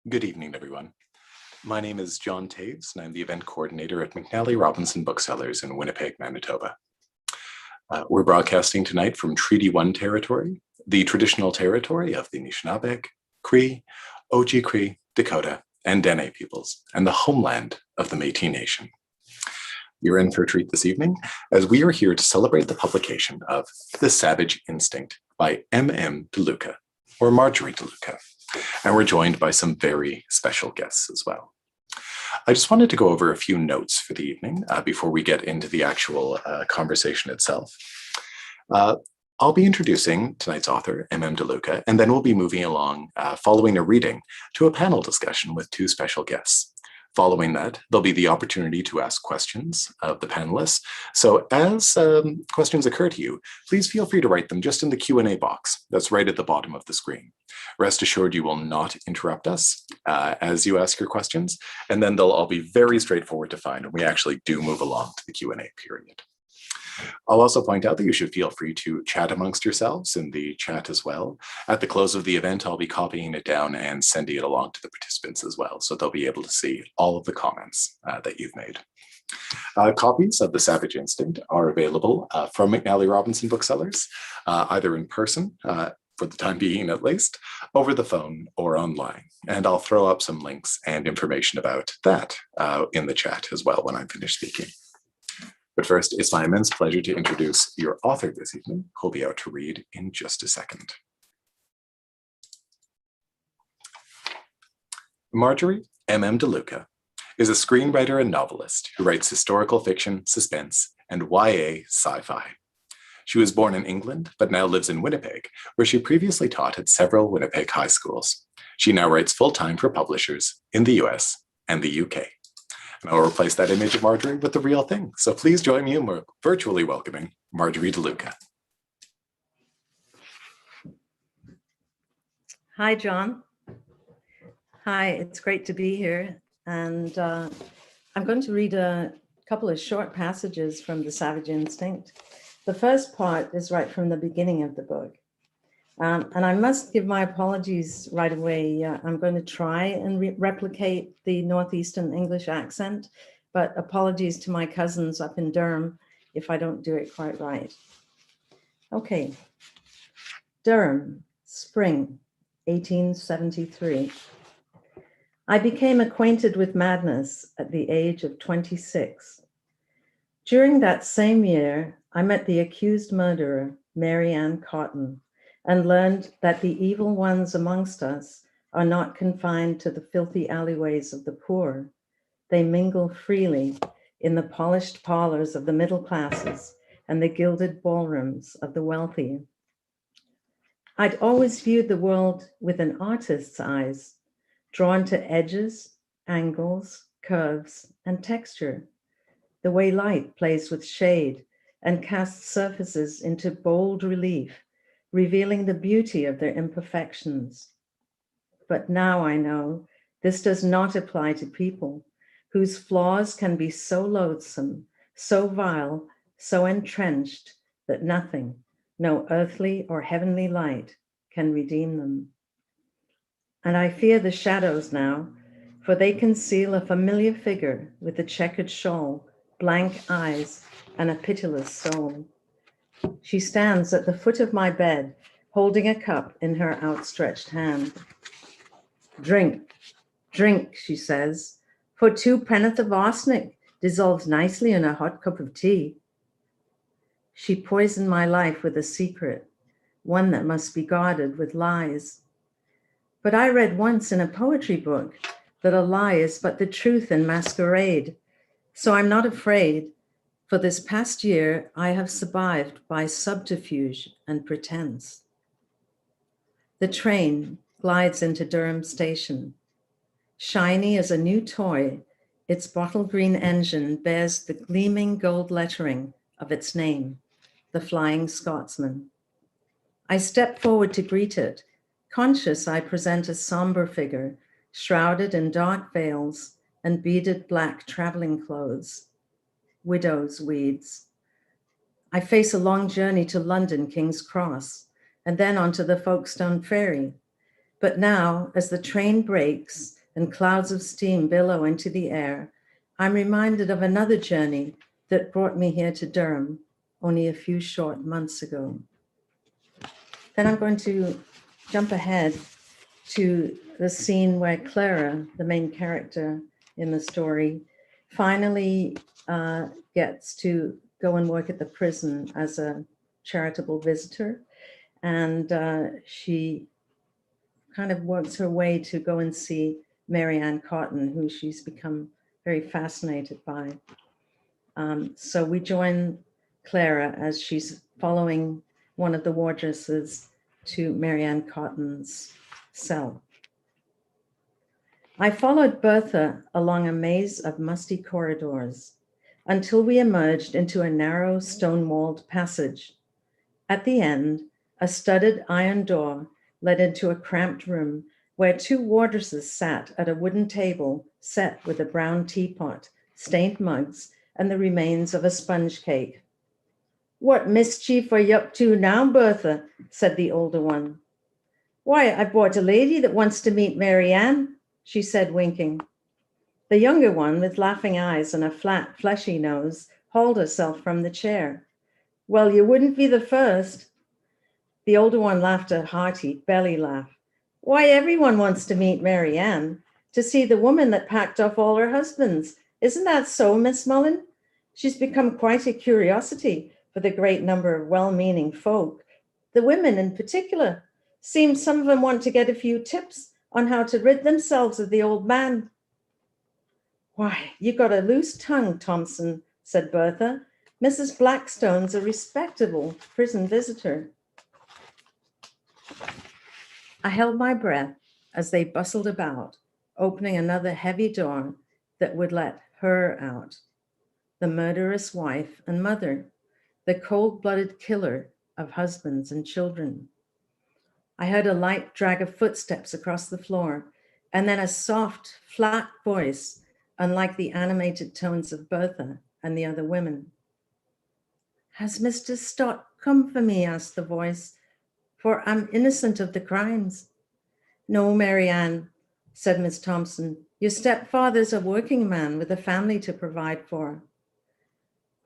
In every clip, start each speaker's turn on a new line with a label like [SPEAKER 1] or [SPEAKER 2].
[SPEAKER 1] Good evening, everyone. My name is John Taves, and I'm the event coordinator at McNally Robinson Booksellers in Winnipeg, Manitoba. We're broadcasting tonight from Treaty 1 territory, the traditional territory of the Anishinaabe, Cree, Oji-Cree, Dakota, and Dene peoples, and the homeland of the Métis Nation. You're in for a treat this evening, as we are here to celebrate the publication of The Savage Instinct by M.M. DeLuca, or Marjorie DeLuca. And we're joined by some very special guests as well. I just wanted to go over a few notes for the evening before we get into the actual conversation itself. I'll be introducing tonight's author, M.M. DeLuca, and then we'll be moving along following a reading to a panel discussion with two special guests. Following that, there'll be the opportunity to ask questions of the panelists. So as questions occur to you, please feel free to write them just in the Q&A box that's right at the bottom of the screen. Rest assured you will not interrupt us as you ask your questions, and then they'll all be very straightforward to find when we actually do move along to the Q&A period. I'll also point out that you should feel free to chat amongst yourselves in the chat as well. At the close of the event, I'll be copying it down and sending it along to the participants as well, so they'll be able to see all of the comments that you've made. Copies of The Savage Instinct are available from McNally Robinson Booksellers, either in person, for the time being at least, over the phone or online. And I'll throw up some links and information about that in the chat as well when I'm finished speaking. But first, it's my immense pleasure to introduce your author this evening, who'll be out to read in just a second. Marjorie M.M. DeLuca is a screenwriter and novelist who writes historical fiction, suspense, and YA sci-fi. She was born in England, but now lives in Winnipeg, where she previously taught at several Winnipeg high schools. She now writes full-time for publishers in the US and the UK. And I'll replace that image of Marjorie with the real thing. So please join me in virtually welcoming Marjorie DeLuca.
[SPEAKER 2] Hi, John. Hi, it's great to be here. And I'm going to read a couple of short passages from The Savage Instinct. The first part is right from the beginning of the book. And I must give my apologies right away. I'm going to try and replicate the Northeastern English accent, but apologies to my cousins up in Durham if I don't do it quite right. Okay. Durham, spring, 1873. I became acquainted with madness at the age of 26. During that same year, I met the accused murderer, Mary Ann Cotton, and learned that the evil ones amongst us are not confined to the filthy alleyways of the poor. They mingle freely in the polished parlors of the middle classes and the gilded ballrooms of the wealthy. I'd always viewed the world with an artist's eyes, drawn to edges, angles, curves, and texture, the way light plays with shade and casts surfaces into bold relief, revealing the beauty of their imperfections. But now I know this does not apply to people whose flaws can be so loathsome, so vile, so entrenched that nothing, no earthly or heavenly light, can redeem them. And I fear the shadows now, for they conceal a familiar figure with a checkered shawl, blank eyes, and a pitiless soul. She stands at the foot of my bed, holding a cup in her outstretched hand. Drink, drink, she says, for 2 penn'orth of arsenic dissolves nicely in a hot cup of tea. She poisoned my life with a secret, one that must be guarded with lies. But I read once in a poetry book that a lie is but the truth in masquerade. So I'm not afraid. For this past year, I have survived by subterfuge and pretense. The train glides into Durham Station. Shiny as a new toy, its bottle green engine bears the gleaming gold lettering of its name, the Flying Scotsman. I step forward to greet it, conscious I present a somber figure, shrouded in dark veils and beaded black traveling clothes. Widow's weeds. I face a long journey to London, King's Cross, and then onto the Folkestone Ferry. But now, as the train brakes and clouds of steam billow into the air, I'm reminded of another journey that brought me here to Durham only a few short months ago. Then I'm going to jump ahead to the scene where Clara, the main character in the story, finally gets to go and work at the prison as a charitable visitor. And she kind of works her way to go and see Mary Ann Cotton, who she's become very fascinated by. So we join Clara as she's following one of the wardresses to Mary Ann Cotton's cell. I followed Bertha along a maze of musty corridors until we emerged into a narrow stone-walled passage. At the end, a studded iron door led into a cramped room where two wardresses sat at a wooden table set with a brown teapot, stained mugs, and the remains of a sponge cake. "What mischief are you up to now, Bertha?" said the older one. "Why, I brought a lady that wants to meet Mary Ann," she said, winking. The younger one, with laughing eyes and a flat, fleshy nose, hauled herself from the chair. "Well, you wouldn't be the first." The older one laughed a hearty belly laugh. "Why, everyone wants to meet Mary Ann, to see the woman that packed off all her husbands. Isn't that so, Miss Mullen? She's become quite a curiosity for the great number of well-meaning folk. The women in particular. Seems some of them want to get a few tips on how to rid themselves of the old man." "Why, you got a loose tongue, Thompson," said Bertha. "Mrs. Blackstone's a respectable prison visitor." I held my breath as they bustled about, opening another heavy door that would let her out. The murderous wife and mother, the cold-blooded killer of husbands and children. I heard a light drag of footsteps across the floor, and then a soft, flat voice, unlike the animated tones of Bertha and the other women. "Has Mr. Stott come for me?" asked the voice, "for I'm innocent of the crimes." "No, Mary Ann," said Miss Thompson. "Your stepfather's a working man with a family to provide for."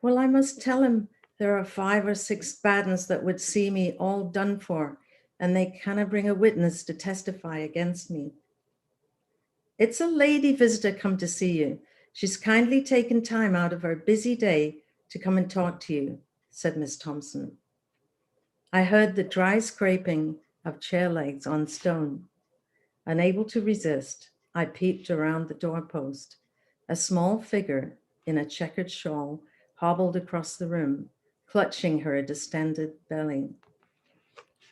[SPEAKER 2] "Well, I must tell him there are 5 or 6 bad uns that would see me all done for, and they canna bring a witness to testify against me." "It's a lady visitor come to see you. She's kindly taken time out of her busy day to come and talk to you," said Miss Thompson. I heard the dry scraping of chair legs on stone. Unable to resist, I peeped around the doorpost. A small figure in a checkered shawl hobbled across the room, clutching her distended belly.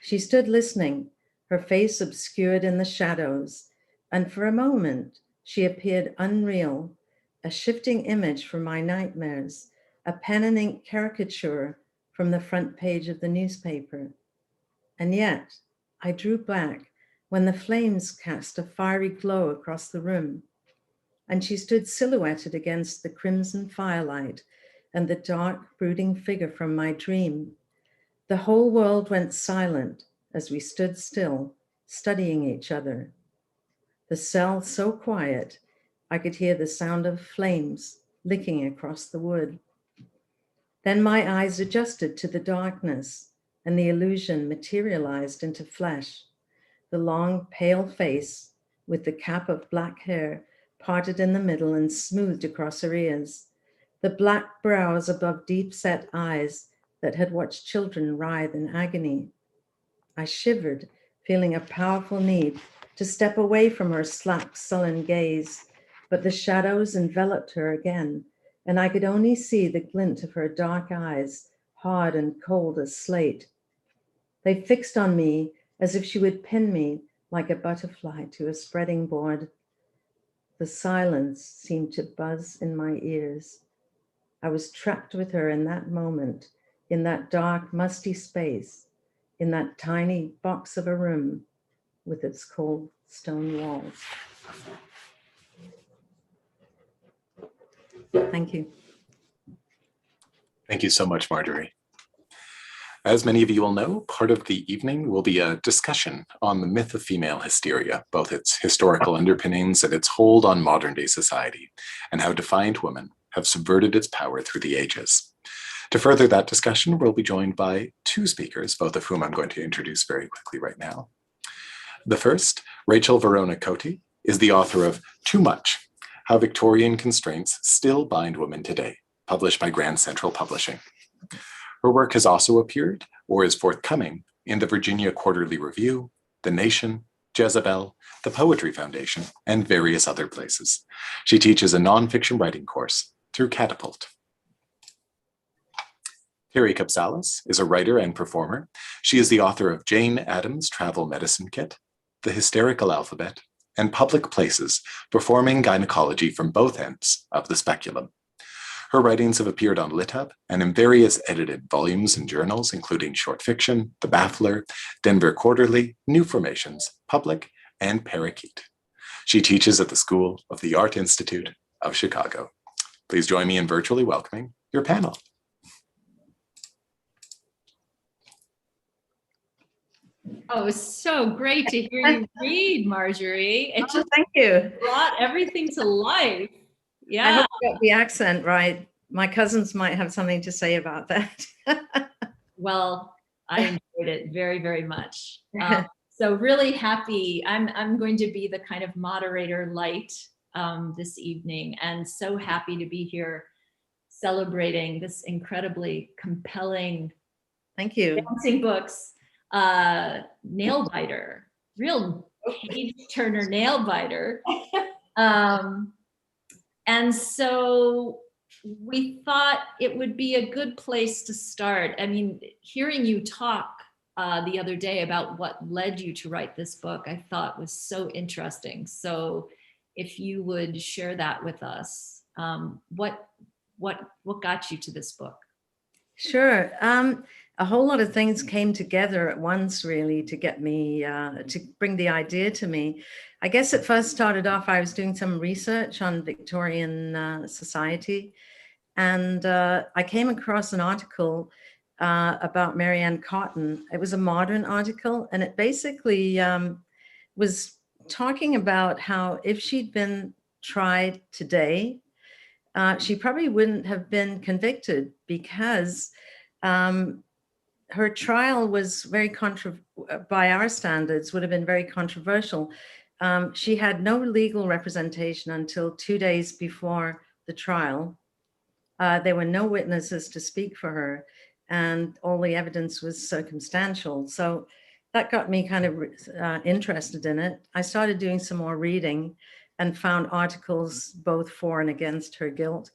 [SPEAKER 2] She stood listening, her face obscured in the shadows, and for a moment she appeared unreal, a shifting image from my nightmares, a pen and ink caricature from the front page of the newspaper. And yet I drew back when the flames cast a fiery glow across the room, and she stood silhouetted against the crimson firelight and the dark, brooding figure from my dream. The whole world went silent as we stood still, studying each other. The cell so quiet, I could hear the sound of flames licking across the wood. Then my eyes adjusted to the darkness, and the illusion materialized into flesh. The long, pale face with the cap of black hair parted in the middle and smoothed across her ears. The black brows above deep-set eyes that had watched children writhe in agony. I shivered, feeling a powerful need to step away from her slack, sullen gaze, but the shadows enveloped her again, and I could only see the glint of her dark eyes, hard and cold as slate. They fixed on me as if she would pin me like a butterfly to a spreading board. The silence seemed to buzz in my ears. I was trapped with her in that moment, in that dark, musty space, in that tiny box of a room with its cold stone walls. Thank you.
[SPEAKER 1] Thank you so much, Marjorie. As many of you will know, part of the evening will be a discussion on the myth of female hysteria, both its historical underpinnings and its hold on modern-day society, and how defiant women have subverted its power through the ages. To further that discussion, we'll be joined by two speakers, both of whom I'm going to introduce very quickly right now. The first, Rachel Vorona Cote, is the author of Too Much: How Victorian Constraints Still Bind Women Today, published by Grand Central Publishing. Her work has also appeared, or is forthcoming, in the Virginia Quarterly Review, The Nation, Jezebel, the Poetry Foundation, and various other places. She teaches a nonfiction writing course through Catapult. Terri Kapsalis is a writer and performer. She is the author of Jane Addams' Travel Medicine Kit, The Hysterical Alphabet, and Public Places, performing gynecology from both ends of the speculum. Her writings have appeared on LitHub and in various edited volumes and journals, including Short Fiction, The Baffler, Denver Quarterly, New Formations, Public, and Parakeet. She teaches at the School of the Art Institute of Chicago. Please join me in virtually welcoming your panel.
[SPEAKER 3] Oh, it was so great to hear you read, Marjorie. It just
[SPEAKER 2] thank you.
[SPEAKER 3] brought everything to life. Yeah.
[SPEAKER 2] I hope I got the accent right. My cousins might have something to say about that.
[SPEAKER 3] Well, I enjoyed it very, very much. So really happy. I'm going to be the kind of moderator light this evening, and so happy to be here celebrating this incredibly compelling,
[SPEAKER 2] thank you,
[SPEAKER 3] dancing books, nail biter, real page turner nail biter. And so we thought it would be a good place to start. I mean, hearing you talk the other day about what led you to write this book, I thought was so interesting. So if you would share that with us, what got you to this book?
[SPEAKER 2] Sure. A whole lot of things came together at once, really, to get me, to bring the idea to me. I guess it first started off, I was doing some research on Victorian society, and I came across an article about Mary Ann Cotton. It was a modern article, and it basically was talking about how if she'd been tried today, she probably wouldn't have been convicted, because her trial was very by our standards, would have been very controversial. She had no legal representation until 2 days before the trial. There were no witnesses to speak for her, and all the evidence was circumstantial. So that got me kind of interested in it. I started doing some more reading and found articles both for and against her guilt.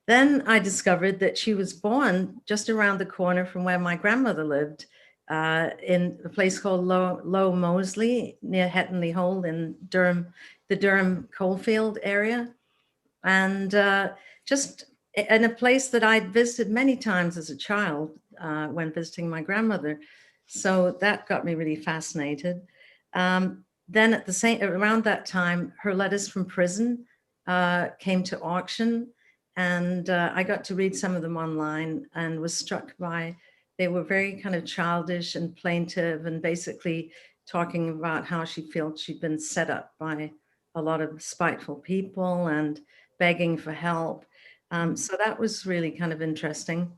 [SPEAKER 2] Then I discovered that she was born just around the corner from where my grandmother lived, in a place called Low Moseley, near Hetonley Hole in Durham, the Durham coalfield area. And just in a place that I'd visited many times as a child when visiting my grandmother. So that got me really fascinated. Then around that time, her letters from prison came to auction, and I got to read some of them online and was struck by, they were very kind of childish and plaintive, and basically talking about how she felt she'd been set up by a lot of spiteful people and begging for help. So that was really kind of interesting.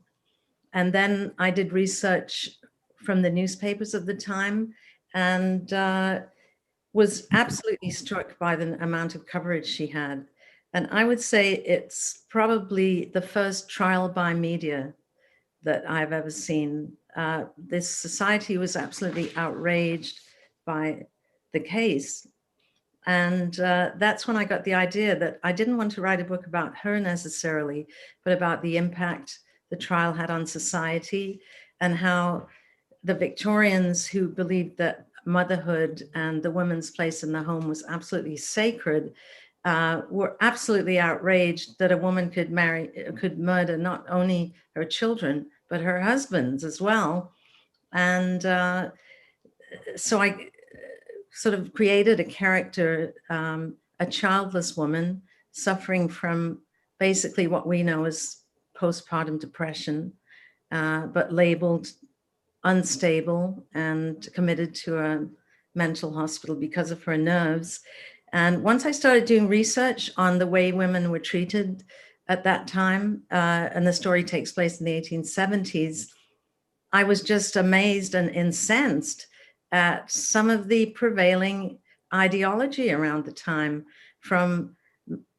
[SPEAKER 2] And then I did research from the newspapers of the time, and was absolutely struck by the amount of coverage she had. And I would say it's probably the first trial by media that I've ever seen. This society was absolutely outraged by the case. And that's when I got the idea that I didn't want to write a book about her necessarily, but about the impact the trial had on society, and how the Victorians, who believed that motherhood and the woman's place in the home was absolutely sacred, were absolutely outraged that a woman could murder not only her children, but her husbands as well. And so I sort of created a character, a childless woman suffering from basically what we know as postpartum depression, but labeled unstable and committed to a mental hospital because of her nerves. And once I started doing research on the way women were treated at that time, and the story takes place in the 1870s, I was just amazed and incensed at some of the prevailing ideology around the time from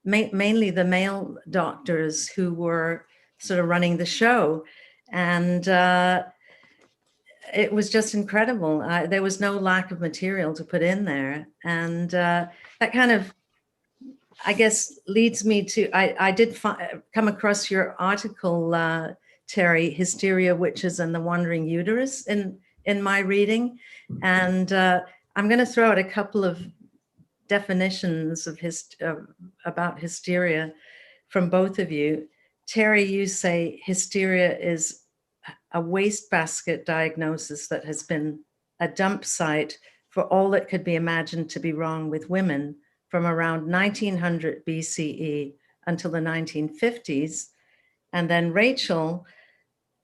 [SPEAKER 2] mainly the male doctors who were sort of running the show. And it was just incredible. There was no lack of material to put in there. And that kind of, I guess, leads me to, I did come across your article, Terri, Hysteria, Witches, and the Wandering Uterus in my reading. And I'm going to throw out a couple of definitions of about hysteria from both of you. Terri, you say hysteria is a wastebasket diagnosis that has been a dump site for all that could be imagined to be wrong with women from around 1900 BCE until the 1950s. And then Rachel,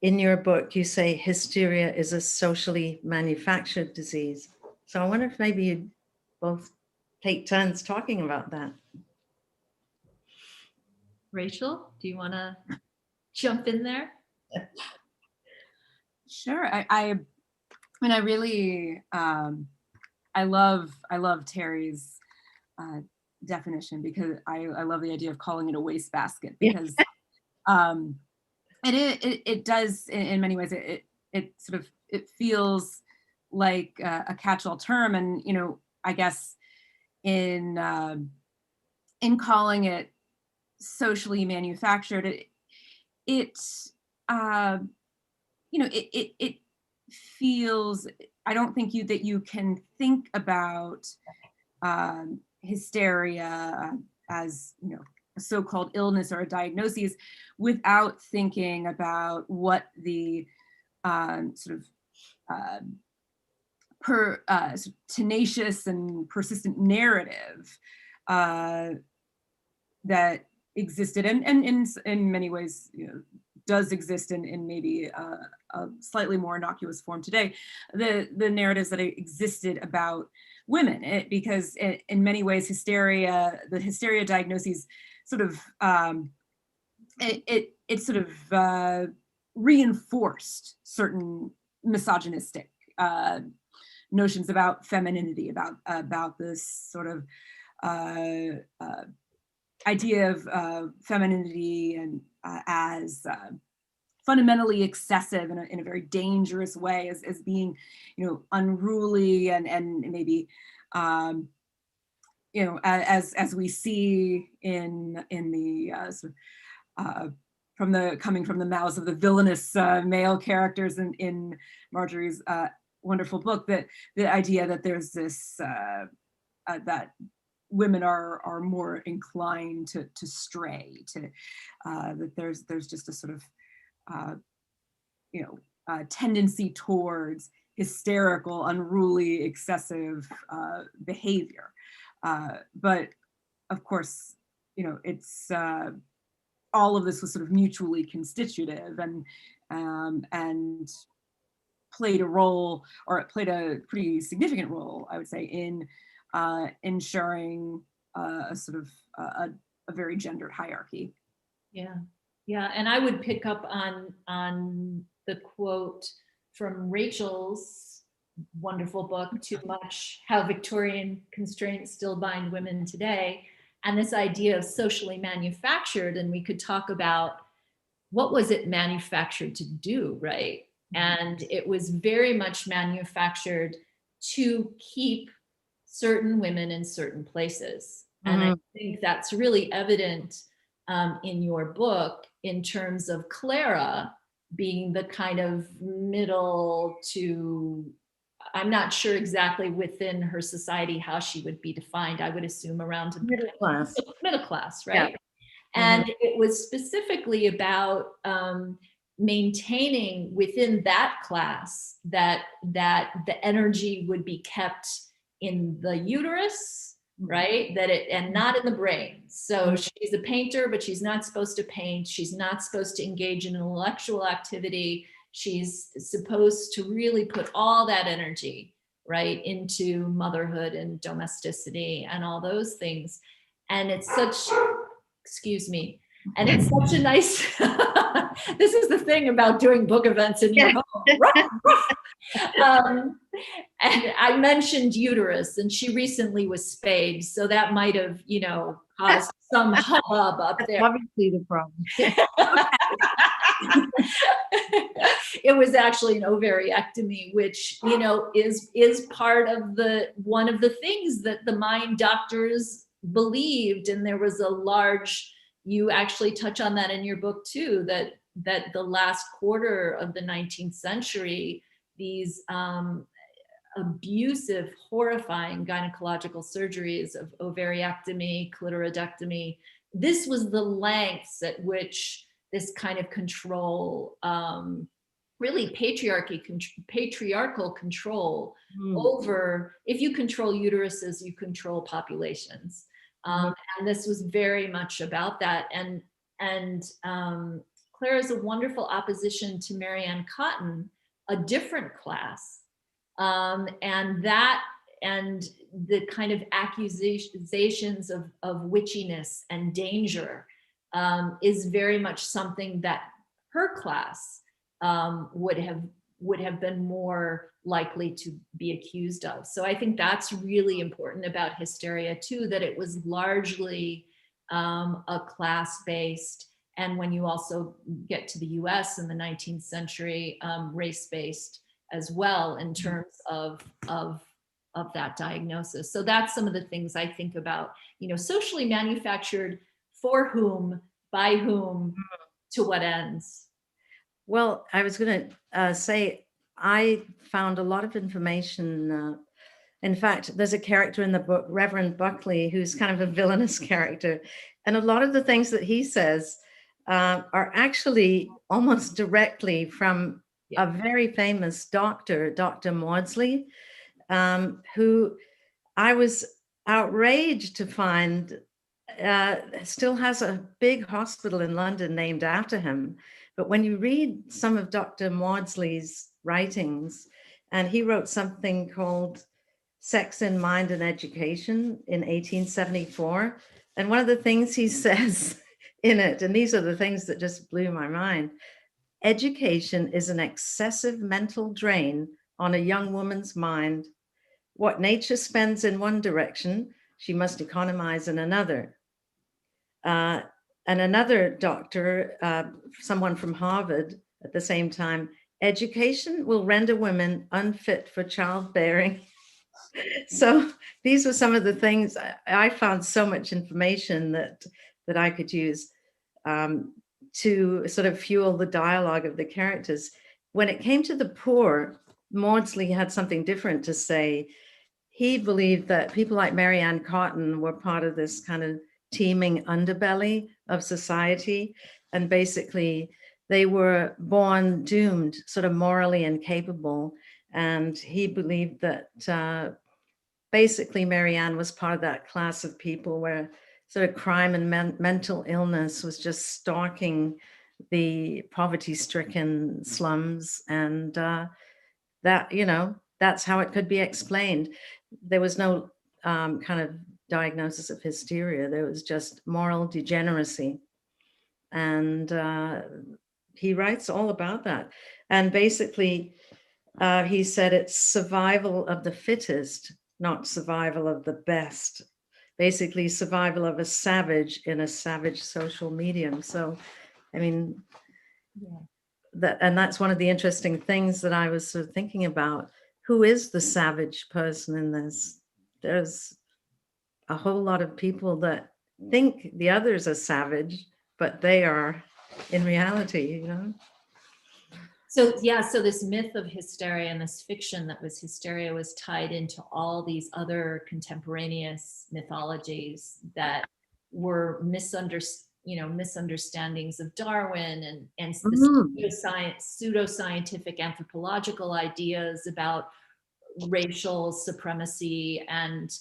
[SPEAKER 2] in your book, you say hysteria is a socially manufactured disease. So I wonder if maybe you'd both take turns talking about that.
[SPEAKER 3] Rachel, do you want to jump in there?
[SPEAKER 4] Sure. I mean, I really, I love Terry's definition, because I love the idea of calling it a wastebasket, because it does in many ways, it sort of, it feels like a catch-all term. And, you know, I guess in calling it socially manufactured, it you know, it feels, I don't think that you can think about hysteria as, you know, a so-called illness or a diagnosis without thinking about what the sort of tenacious and persistent narrative that existed, and in many ways, you know, does exist in maybe a slightly more innocuous form today, the narratives that existed about women, because in many ways the hysteria diagnoses sort of it sort of reinforced certain misogynistic notions about femininity, about this sort of idea of femininity and as fundamentally excessive in a very dangerous way, as being, you know, unruly and maybe you know, as we see in the sort of, coming from the mouths of the villainous male characters in Marjorie's wonderful book, that the idea that there's this that women are more inclined to stray, to that there's just a sort of you know, tendency towards hysterical, unruly, excessive behavior. But of course, you know, it's all of this was sort of mutually constitutive and played a role, or it played a pretty significant role, I would say, in ensuring a sort of a very gendered hierarchy.
[SPEAKER 3] Yeah, yeah, and I would pick up on the quote from Rachel's wonderful book, Too Much: How Victorian Constraints Still Bind Women Today, and this idea of socially manufactured. And we could talk about what was it manufactured to do, right? And it was very much manufactured to keep certain women in certain places. And I think that's really evident in your book, in terms of Clara being the kind of middle to, I'm not sure exactly within her society how she would be defined. I would assume around
[SPEAKER 2] Middle class.
[SPEAKER 3] Middle class, right?
[SPEAKER 2] Yeah.
[SPEAKER 3] And it was specifically about maintaining within that class that the energy would be kept in the uterus, right? That it, and not in the brain. So she's a painter, but she's not supposed to paint. She's not supposed to engage in intellectual activity. she's supposed to really put all that energy, right, into motherhood and domesticity and all those things. And it's such, excuse me, and it's such a nice, this is the thing about doing book events in your home. And I mentioned uterus, and she recently was spayed, so that might have, you know, caused some hubbub up there.
[SPEAKER 2] Obviously the problem.
[SPEAKER 3] It was actually an ovariectomy, which, you know, is part of one of the things that the mind doctors believed. And there was a large, you actually touch on that in your book too, that the last quarter of the 19th century, these abusive, horrifying gynecological surgeries of ovariectomy, clitoridectomy, this was the lengths at which this kind of control, really patriarchal control over, if you control uteruses, you control populations. And this was very much about that. And Claire is a wonderful opposition to Marianne Cotton, a different class. And the kind of accusations of witchiness and danger is very much something that her class would have been more likely to be accused of. So I think that's really important about hysteria too, that it was largely a class-based, and when you also get to the US in the 19th century, race-based as well in terms of that diagnosis. So that's some of the things I think about, you know, socially manufactured, for whom, by whom, to what ends.
[SPEAKER 2] Well, I was going to say, I found a lot of information. In fact, there's a character in the book, Reverend Buckley, who's kind of a villainous character. And a lot of the things that he says are actually almost directly from a very famous doctor, Dr. Maudsley, who I was outraged to find still has a big hospital in London named after him. But when you read some of Dr. Maudsley's writings, and he wrote something called Sex in Mind and Education in 1874. And one of the things he says in it, and these are the things that just blew my mind, education is an excessive mental drain on a young woman's mind. What nature spends in one direction, she must economize in another. And another doctor, someone from Harvard at the same time, education will render women unfit for childbearing. So these were some of the things. I found so much information that I could use to sort of fuel the dialogue of the characters. When it came to the poor, Maudsley had something different to say. He believed that people like Marianne Cotton were part of this kind of teeming underbelly of society. And basically, they were born doomed, sort of morally incapable. And he believed that basically Marianne was part of that class of people where sort of crime and mental illness was just stalking the poverty-stricken slums. And that, you know, that's how it could be explained. There was no kind of diagnosis of hysteria. There was just moral degeneracy. And he writes all about that. And basically, he said it's survival of the fittest, not survival of the best. Basically, survival of a savage in a savage social medium. So, I mean, that's one of the interesting things that I was sort of thinking about. Who is the savage person in this? There's a whole lot of people that think the others are savage, but they are in reality, you know?
[SPEAKER 3] So yeah, so this myth of hysteria and this fiction that was hysteria was tied into all these other contemporaneous mythologies that were misunderstandings of Darwin and the pseudoscientific anthropological ideas about racial supremacy and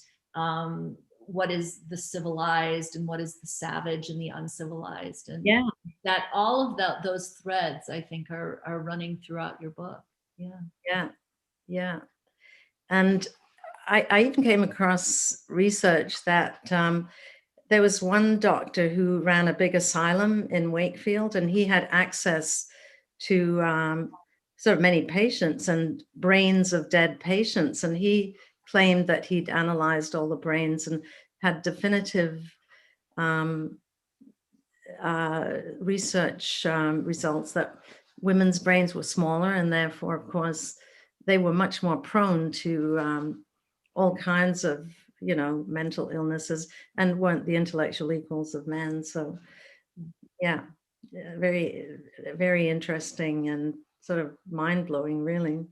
[SPEAKER 3] what is the civilized and what is the savage and the uncivilized, and
[SPEAKER 2] Yeah.
[SPEAKER 3] that all of those threads, I think, are running throughout your book. Yeah.
[SPEAKER 2] Yeah. Yeah. And I even came across research that there was one doctor who ran a big asylum in Wakefield, and he had access to sort of many patients and brains of dead patients. And he claimed that he'd analyzed all the brains and had definitive research results that women's brains were smaller, and therefore, of course, they were much more prone to all kinds of, mental illnesses, and weren't the intellectual equals of men. So, yeah, very, very interesting and sort of mind blowing, really.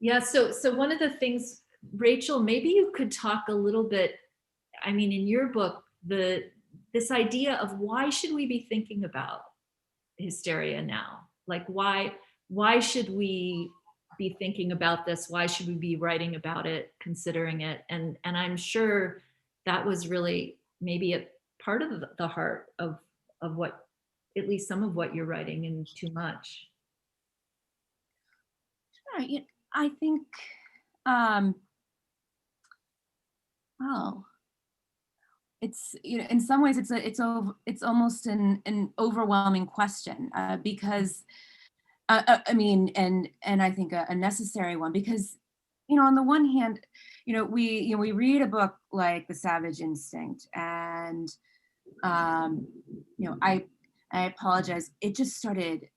[SPEAKER 3] Yeah. So one of the things, Rachel, maybe you could talk a little bit. I mean, in your book, this idea of why should we be thinking about hysteria now? Like, why should we be thinking about this? Why should we be writing about it, considering it? And I'm sure that was really maybe a part of the heart of what, at least some of what you're writing in Too Much.
[SPEAKER 4] Sure. I think, well, it's, in some ways it's almost an overwhelming question, because I mean, and I think a necessary one, because on the one hand, we read a book like The Savage Instinct, and I apologize, it just started,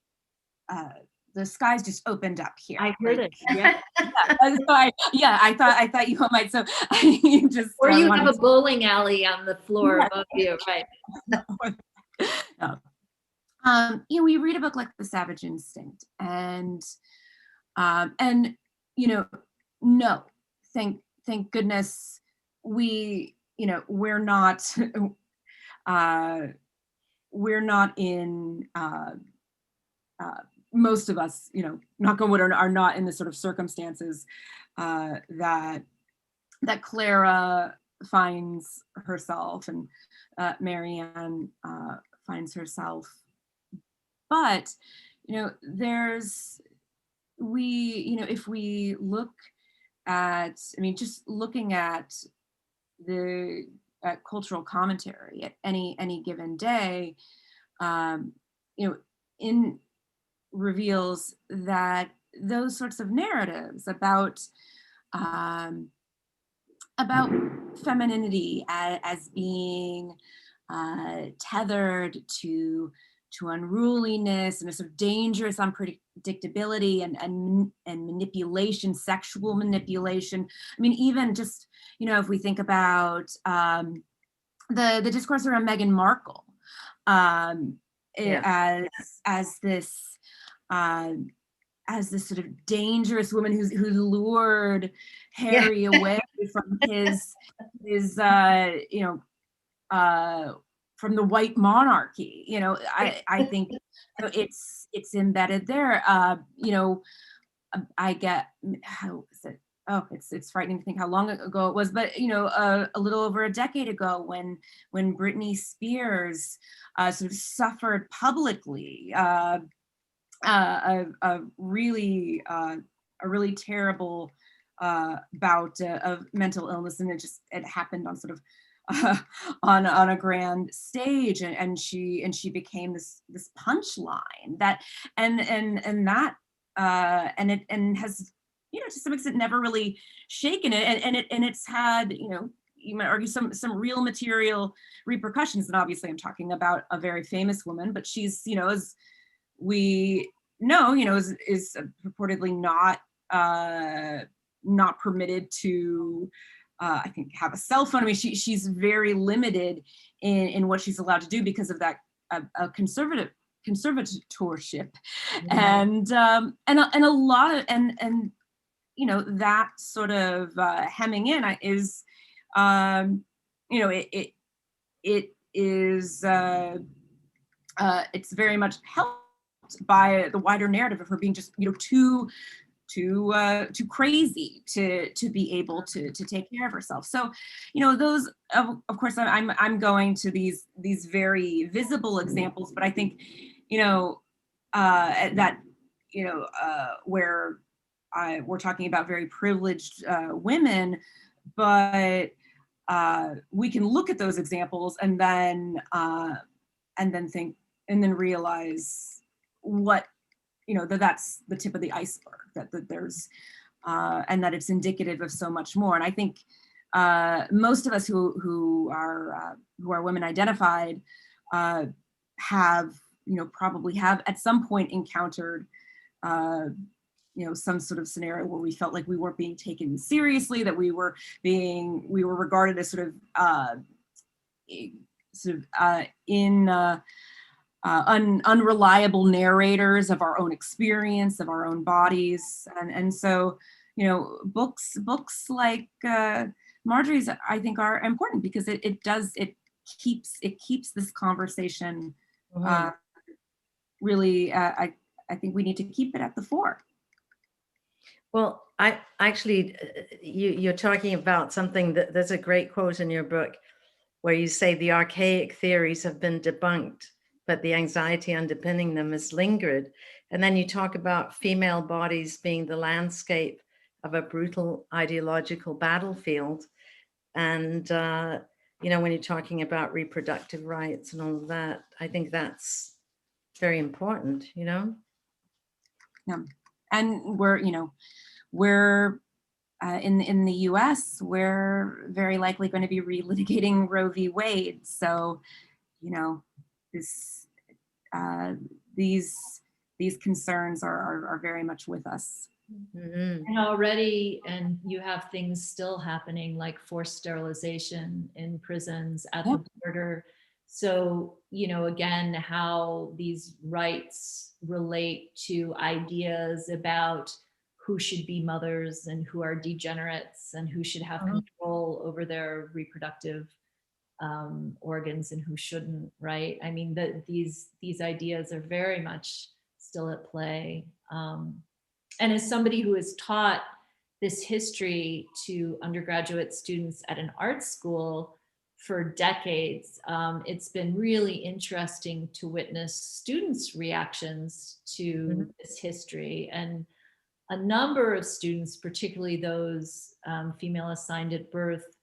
[SPEAKER 4] the skies just opened up here.
[SPEAKER 3] I heard it. Yeah.
[SPEAKER 4] I thought you might. So you just,
[SPEAKER 3] or you have a bowling alley on the floor above you, right?
[SPEAKER 4] No. We read a book like The Savage Instinct, and no, thank goodness we're not in, most of us, knock on wood, are not in the sort of circumstances that Clara finds herself, and Marianne finds herself. But if we look at, just looking at the cultural commentary at any given day, reveals that those sorts of narratives about femininity as being tethered to unruliness and a sort of dangerous unpredictability and manipulation, sexual manipulation. Even just, if we think about the discourse around Meghan Markle, as this sort of dangerous woman who lured Harry away from his from the white monarchy. I think it's embedded there. I get, how is it? Oh, it's frightening to think how long ago it was, but a little over a decade ago, when Britney Spears sort of suffered publicly a really terrible bout of mental illness, and it happened on sort of on a grand stage, and she became this punchline that and that and has to some extent never really shaken it, and it's had you might argue some real material repercussions. And obviously I'm talking about a very famous woman, but she's as we know is purportedly not permitted to I think have a cell phone. She's very limited in what she's allowed to do because of that conservatorship, and a lot of and that sort of hemming in is it is it's very much helped by the wider narrative of her being just too too crazy to be able to take care of herself. So, you know, those of course I'm going to these very visible examples, but I think, you know, that, you know, where we're talking about very privileged women, but we can look at those examples and then think and then realize what, you know, that's the tip of the iceberg, that there's and that it's indicative of so much more. And I think most of us who are women identified have, you know, probably have at some point encountered you know, some sort of scenario where we felt like we weren't being taken seriously, that we were regarded as sort of unreliable narrators of our own experience, of our own bodies. And so, you know, books like Marjorie's, I think, are important because it keeps this conversation really, I think we need to keep it at the fore.
[SPEAKER 2] Well, I actually, you're talking about something that there's a great quote in your book where you say the archaic theories have been debunked, but the anxiety underpinning them has lingered. And then you talk about female bodies being the landscape of a brutal ideological battlefield. And, you know, when you're talking about reproductive rights and all of that, I think that's very important, you know?
[SPEAKER 4] Yeah. And we're in the US, we're very likely going to be relitigating Roe v. Wade. So, you know, these concerns are very much with us.
[SPEAKER 2] Mm-hmm.
[SPEAKER 3] And already, and you have things still happening like forced sterilization in prisons at the border. So, you know, again, how these rights relate to ideas about who should be mothers and who are degenerates and who should have control over their reproductive organs and who shouldn't, right? I mean, these ideas are very much still at play. And as somebody who has taught this history to undergraduate students at an art school for decades, it's been really interesting to witness students' reactions to this history. And a number of students, particularly those female assigned at birth,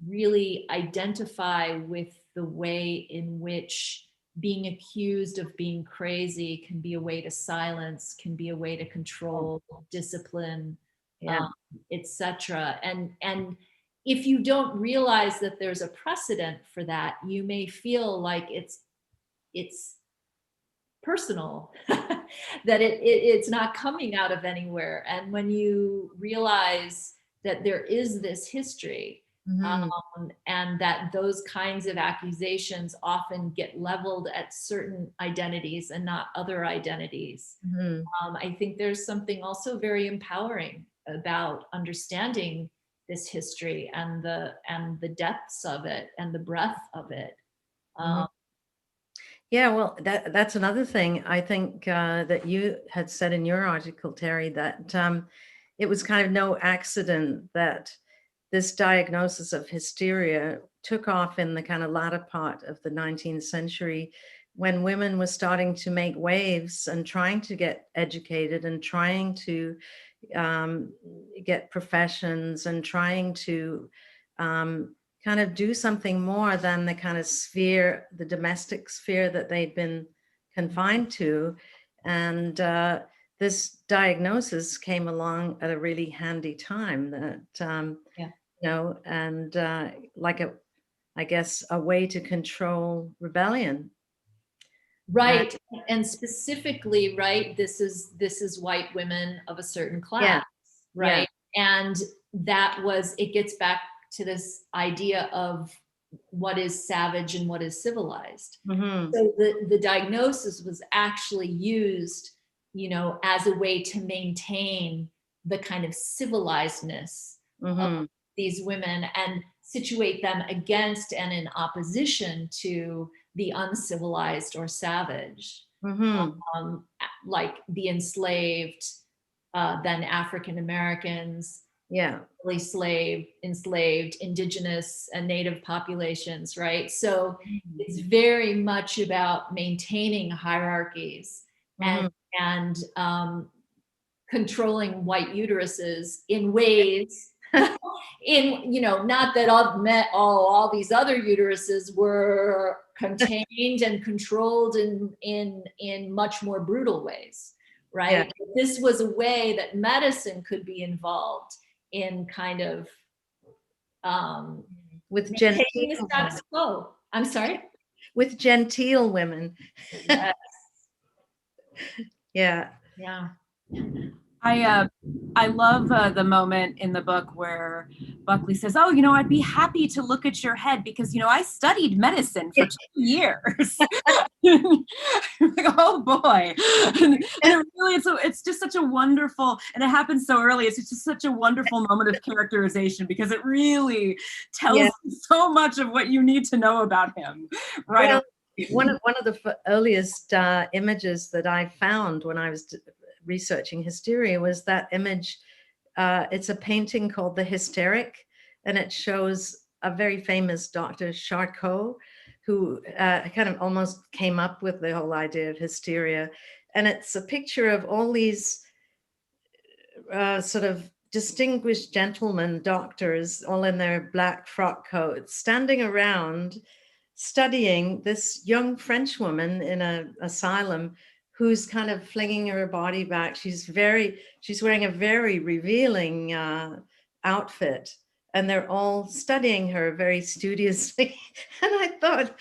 [SPEAKER 3] really identify with the way in which being accused of being crazy can be a way to silence, can be a way to control, discipline, etc. And if you don't realize that there's a precedent for that, you may feel like it's personal, that it's not coming out of anywhere. And when you realize that there is this history, and that those kinds of accusations often get leveled at certain identities and not other identities. I think there's something also very empowering about understanding this history and the depths of it and the breadth of it.
[SPEAKER 2] Yeah, well, that's another thing I think that you had said in your article, Terri, that it was kind of no accident that this diagnosis of hysteria took off in the kind of latter part of the 19th century when women were starting to make waves and trying to get educated and trying to get professions and trying to kind of do something more than the kind of sphere, the domestic sphere that they'd been confined to. And this diagnosis came along at a really handy time that, you know, and like I guess, a way to control rebellion.
[SPEAKER 3] Right. And specifically, right, this is white women of a certain class, right? And it gets back to this idea of what is savage and what is civilized. So the diagnosis was actually used, you know, as a way to maintain the kind of civilizedness of these women and situate them against and in opposition to the uncivilized or savage, like the enslaved, than African Americans,
[SPEAKER 2] Yeah.
[SPEAKER 3] enslaved indigenous and native populations, right? So it's very much about maintaining hierarchies and controlling white uteruses in ways not that all these other uteruses were contained and controlled in much more brutal ways, right?
[SPEAKER 2] Yeah.
[SPEAKER 3] This was a way that medicine could be involved in kind of
[SPEAKER 2] with
[SPEAKER 3] maintaining
[SPEAKER 2] genteel
[SPEAKER 3] the status quo. I'm sorry?
[SPEAKER 2] With genteel women.
[SPEAKER 3] Yes.
[SPEAKER 2] Yeah.
[SPEAKER 3] Yeah.
[SPEAKER 4] I love the moment in the book where Buckley says, "Oh, I'd be happy to look at your head because, I studied medicine for 2 years." Like, oh boy. And it really, it's just such a wonderful, and it happens so early. It's just such a wonderful moment of characterization because it really tells you so much of what you need to know about him. Right.
[SPEAKER 2] Well, one of the earliest images that I found when I was researching hysteria was that image. It's a painting called The Hysteric, and it shows a very famous Dr. Charcot, who kind of almost came up with the whole idea of hysteria. And it's a picture of all these sort of distinguished gentlemen doctors, all in their black frock coats, standing around studying this young French woman in an asylum who's kind of flinging her body back. She's wearing a very revealing outfit, and they're all studying her very studiously. And I thought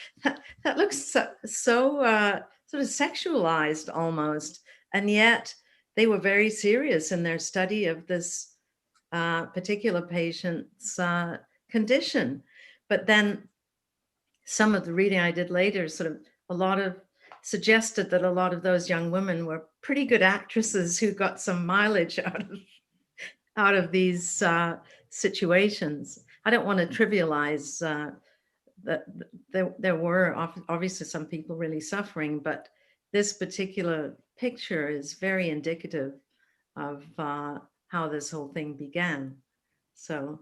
[SPEAKER 2] that looks so sort of sexualized almost, and yet they were very serious in their study of this particular patient's condition. But then some of the reading I did later suggested that a lot of those young women were pretty good actresses who got some mileage out of these situations. I don't want to trivialize that there were obviously some people really suffering, but this particular picture is very indicative of how this whole thing began. So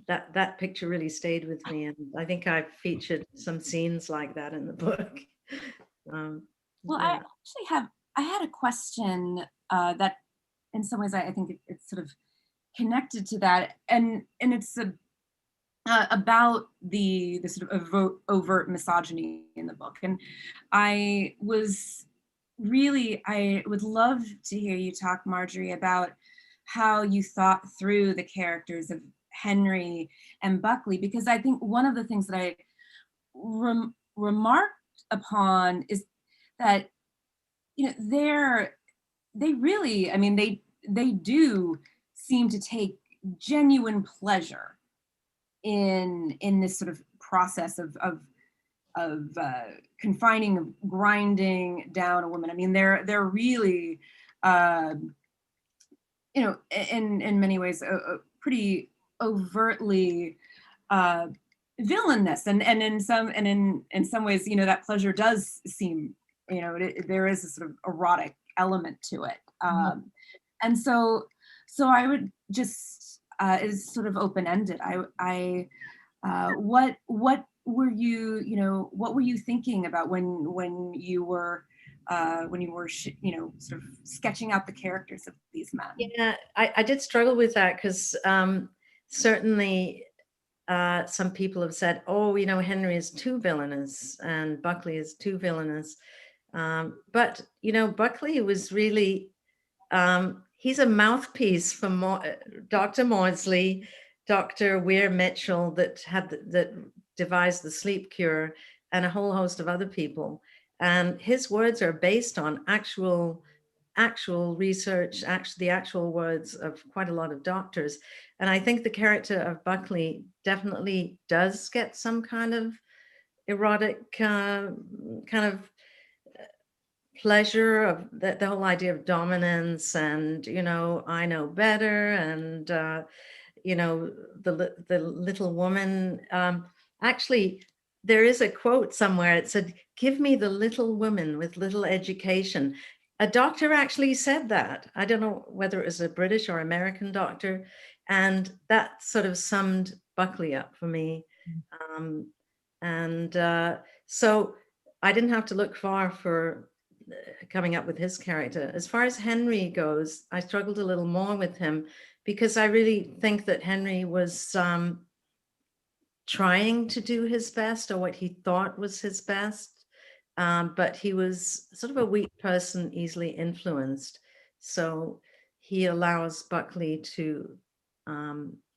[SPEAKER 2] that picture really stayed with me, and I think I've featured some scenes like that in the book.
[SPEAKER 4] Well, I actually had a question that in some ways I think it's sort of connected to that, and it's about the sort of overt misogyny in the book. And I would love to hear you talk, Marjorie, about how you thought through the characters of Henry and Buckley, because I think one of the things that I remarked upon is that they really, I mean, they do seem to take genuine pleasure in this sort of process of confining, of grinding down a woman. I mean, they're really in many ways pretty overtly villainous, and in some ways, that pleasure does seem, there is a sort of erotic element to it. And so I would just is sort of open-ended. What were you thinking about when you were sort of sketching out the characters of these men?
[SPEAKER 2] Yeah, I did struggle with that because certainly some people have said, oh, Henry is too villainous and Buckley is too villainous. But, Buckley was really, he's a mouthpiece for Dr. Maudsley, Dr. Weir Mitchell that devised the sleep cure, and a whole host of other people. And his words are based on actual research, the actual words of quite a lot of doctors. And I think the character of Buckley definitely does get some kind of erotic kind of pleasure of the whole idea of dominance and, I know better. And, the little woman, actually, there is a quote somewhere. It said, "Give me the little woman with little education." A doctor actually said that. I don't know whether it was a British or American doctor, and that sort of summed Buckley up for me. So I didn't have to look far for coming up with his character. As far as Henry goes, I struggled a little more with him because I really think that Henry was trying to do his best, or what he thought was his best. But he was sort of a weak person, easily influenced. So he allows Buckley to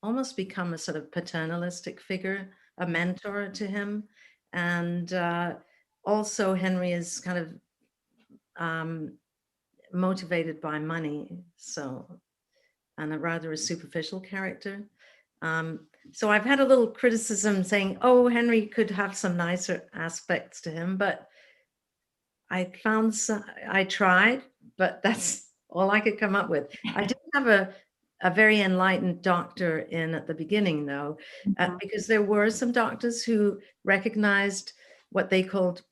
[SPEAKER 2] almost become a sort of paternalistic figure, a mentor to him. And also Henry is kind of motivated by money. So, and a rather a superficial character. So I've had a little criticism saying, oh, Henry could have some nicer aspects to him, but I tried, but that's all I could come up with. I did have a very enlightened doctor in at the beginning, though, because there were some doctors who recognized what they called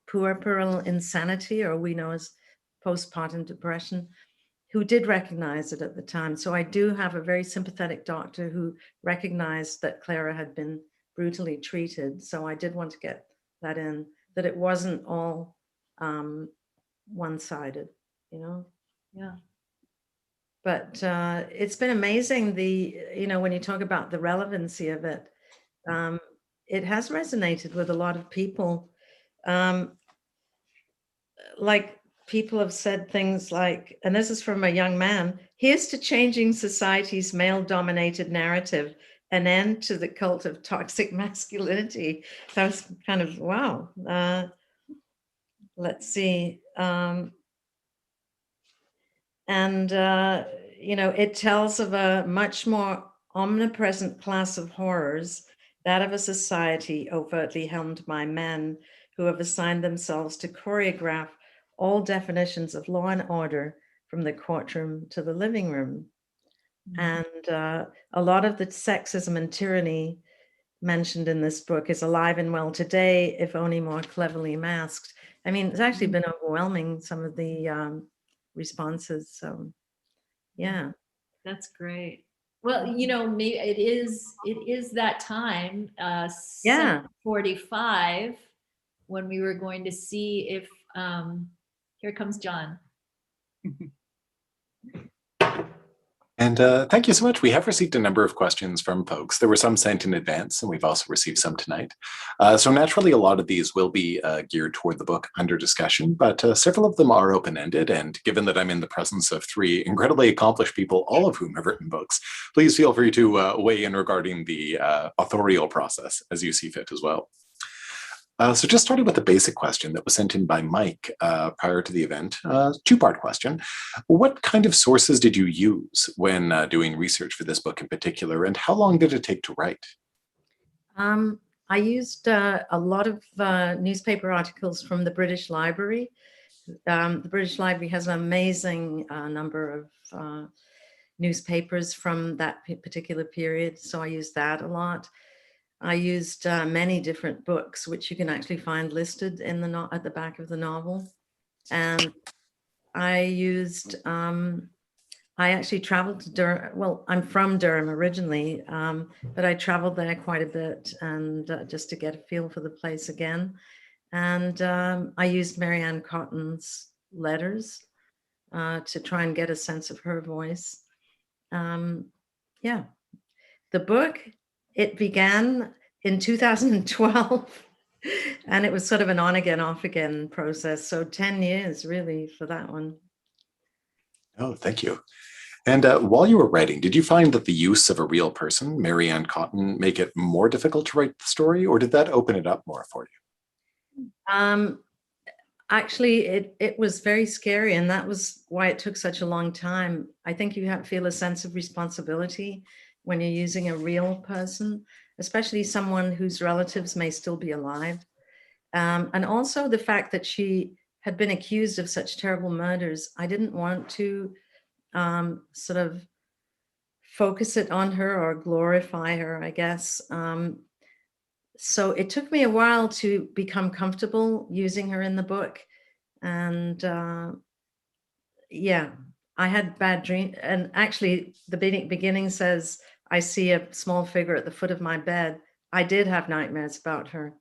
[SPEAKER 2] puerperal insanity, or we know as postpartum depression, who did recognize it at the time. So I do have a very sympathetic doctor who recognized that Clara had been brutally treated. So I did want to get that in, that it wasn't all one-sided, you know?
[SPEAKER 3] Yeah.
[SPEAKER 2] But it's been amazing, when you talk about the relevancy of it, it has resonated with a lot of people. Like people have said things like, and this is from a young man, here's to changing society's male-dominated narrative, an end to the cult of toxic masculinity. That was kind of, wow. Let's see. It tells of a much more omnipresent class of horrors, that of a society overtly helmed by men who have assigned themselves to choreograph all definitions of law and order from the courtroom to the living room. And a lot of the sexism and tyranny mentioned in this book is alive and well today, if only more cleverly masked. I mean, it's actually been overwhelming, some of the responses. So, yeah.
[SPEAKER 3] That's great. Well, maybe it is that time,
[SPEAKER 2] Yeah.
[SPEAKER 3] 7:45, when we were going to see if, here comes John.
[SPEAKER 1] And thank you so much. We have received a number of questions from folks. There were some sent in advance, and we've also received some tonight. So naturally, a lot of these will be geared toward the book under discussion, but several of them are open-ended. And given that I'm in the presence of three incredibly accomplished people, all of whom have written books, please feel free to weigh in regarding the authorial process as you see fit as well. So just starting with the basic question that was sent in by Mike prior to the event, two-part question. What kind of sources did you use when doing research for this book in particular, and how long did it take to write?
[SPEAKER 2] I used a lot of newspaper articles from the British Library. The British Library has an amazing number of newspapers from that particular period, so I used that a lot. I used many different books, which you can actually find listed in at the back of the novel. And I used, I actually traveled to Durham. Well, I'm from Durham originally, but I traveled there quite a bit, and just to get a feel for the place again. And I used Mary Ann Cotton's letters to try and get a sense of her voice. Yeah. The book, it began in 2012, and it was sort of an on again, off again process. So 10 years really for that one.
[SPEAKER 1] Oh, thank you. And while you were writing, did you find that the use of a real person, Mary Ann Cotton, make it more difficult to write the story, or did that open it up more for you?
[SPEAKER 2] Actually, it was very scary, and that was why it took such a long time. I think you have to feel a sense of responsibility when you're using a real person, especially someone whose relatives may still be alive. And also the fact that she had been accused of such terrible murders. I didn't want to sort of focus it on her or glorify her, I guess. So it took me a while to become comfortable using her in the book. And yeah, I had bad dream. And actually the beginning says, I see a small figure at the foot of my bed. I did have nightmares about her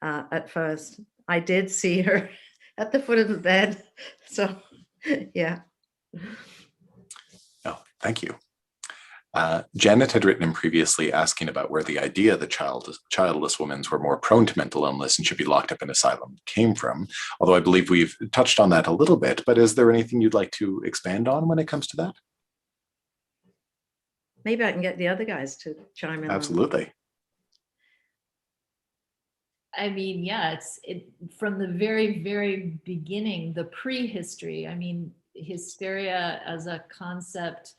[SPEAKER 2] at first. I did see her at the foot of the bed. So, yeah.
[SPEAKER 1] Oh, thank you. Janet had written in previously asking about where the idea that childless women were more prone to mental illness and should be locked up in asylum came from, although I believe we've touched on that a little bit, but is there anything you'd like to expand on when it comes to that?
[SPEAKER 2] Maybe I can get the other guys to chime in.
[SPEAKER 1] Absolutely.
[SPEAKER 3] I mean, yeah, from the very, very beginning, the prehistory. I mean, hysteria as a concept,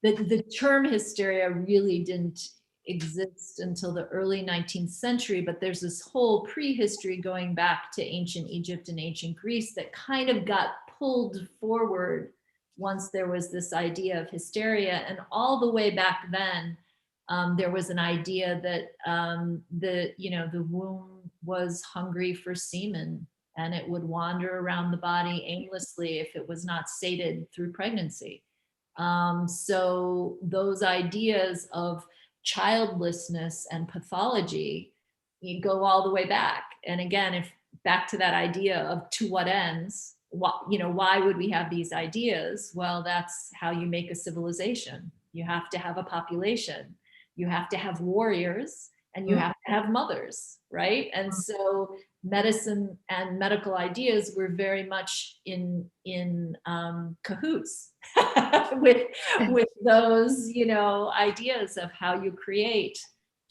[SPEAKER 3] the term hysteria really didn't exist until the early 19th century, but there's this whole prehistory going back to ancient Egypt and ancient Greece that kind of got pulled forward once there was this idea of hysteria. And all the way back then, there was an idea that the womb was hungry for semen, and it would wander around the body aimlessly if it was not sated through pregnancy. So those ideas of childlessness and pathology, you go all the way back. And again, if back to that idea of to what ends, why would we have these ideas? Well, that's how you make a civilization. You have to have a population. You have to have warriors, and you have to have mothers, right? And so medicine and medical ideas were very much in cahoots with those, ideas of how you create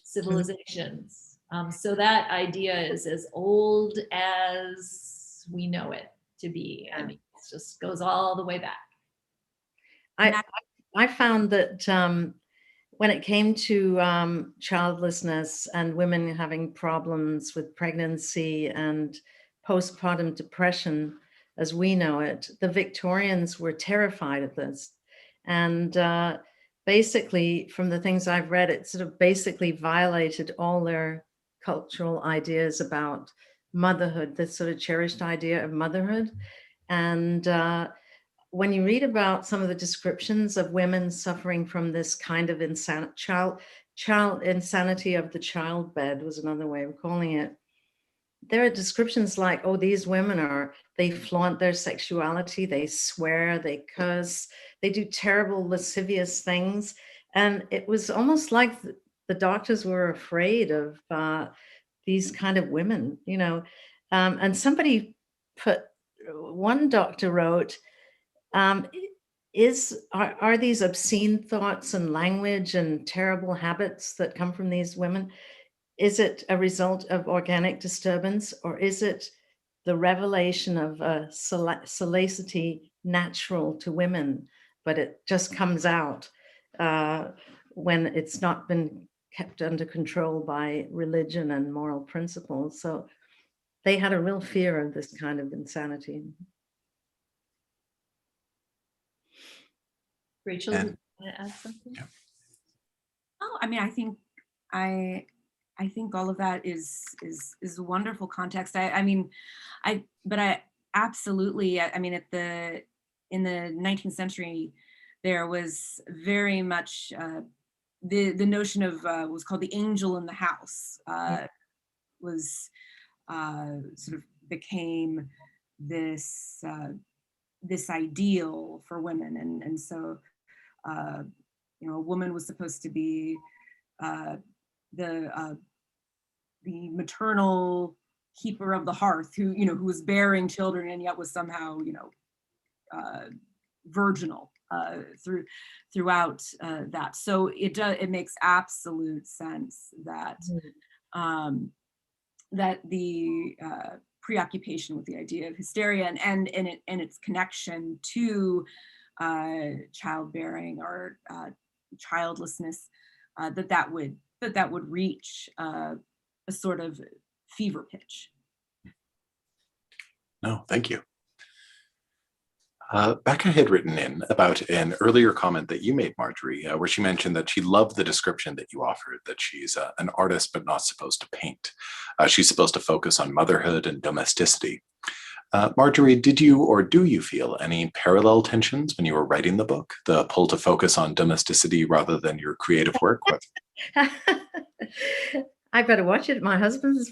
[SPEAKER 3] civilizations. So that idea is as old as we know it to be. I mean, it just goes all the way back.
[SPEAKER 2] I found that when it came to childlessness and women having problems with pregnancy and postpartum depression, as we know it, the Victorians were terrified of this. And basically, from the things I've read, it sort of basically violated all their cultural ideas about motherhood, this sort of cherished idea of motherhood. And when you read about some of the descriptions of women suffering from this kind of child insanity of the childbed was another way of calling it. There are descriptions like, oh, these women they flaunt their sexuality, they swear, they curse, they do terrible lascivious things. And it was almost like the doctors were afraid of these kind of women, and one doctor wrote, are these obscene thoughts and language and terrible habits that come from these women, is it a result of organic disturbance, or is it the revelation of a salacity natural to women, but it just comes out when it's not been kept under control by religion and moral principles? So they had a real fear of this kind of insanity.
[SPEAKER 3] Rachel, do you want to add something?
[SPEAKER 1] Yeah.
[SPEAKER 4] Oh, I mean, I think all of that is a wonderful context. I mean, absolutely. I mean, in the 19th century, there was very much the notion of what was called the angel in the house was sort of became this ideal for women, and so a woman was supposed to be the maternal keeper of the hearth, who was bearing children and yet was somehow virginal throughout that. So it makes absolute sense that that the preoccupation with the idea of hysteria and its connection to childbearing or childlessness, that would reach a sort of fever pitch.
[SPEAKER 1] No, thank you. Becca had written in about an earlier comment that you made, Marjorie, where she mentioned that she loved the description that you offered, that she's an artist but not supposed to paint. She's supposed to focus on motherhood and domesticity. Marjorie, did you or do you feel any parallel tensions when you were writing the book? The pull to focus on domesticity rather than your creative work?
[SPEAKER 2] I better watch it. My husband's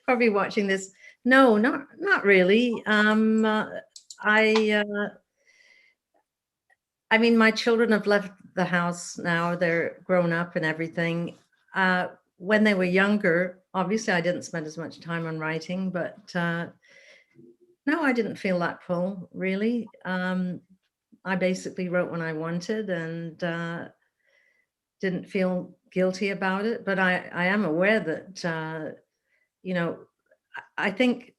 [SPEAKER 2] probably watching this. No, not really. I mean, my children have left the house now. They're grown up and everything. When they were younger, obviously I didn't spend as much time on writing, but no, I didn't feel that pull, really. I basically wrote when I wanted and didn't feel guilty about it. But I am aware that, you know, I think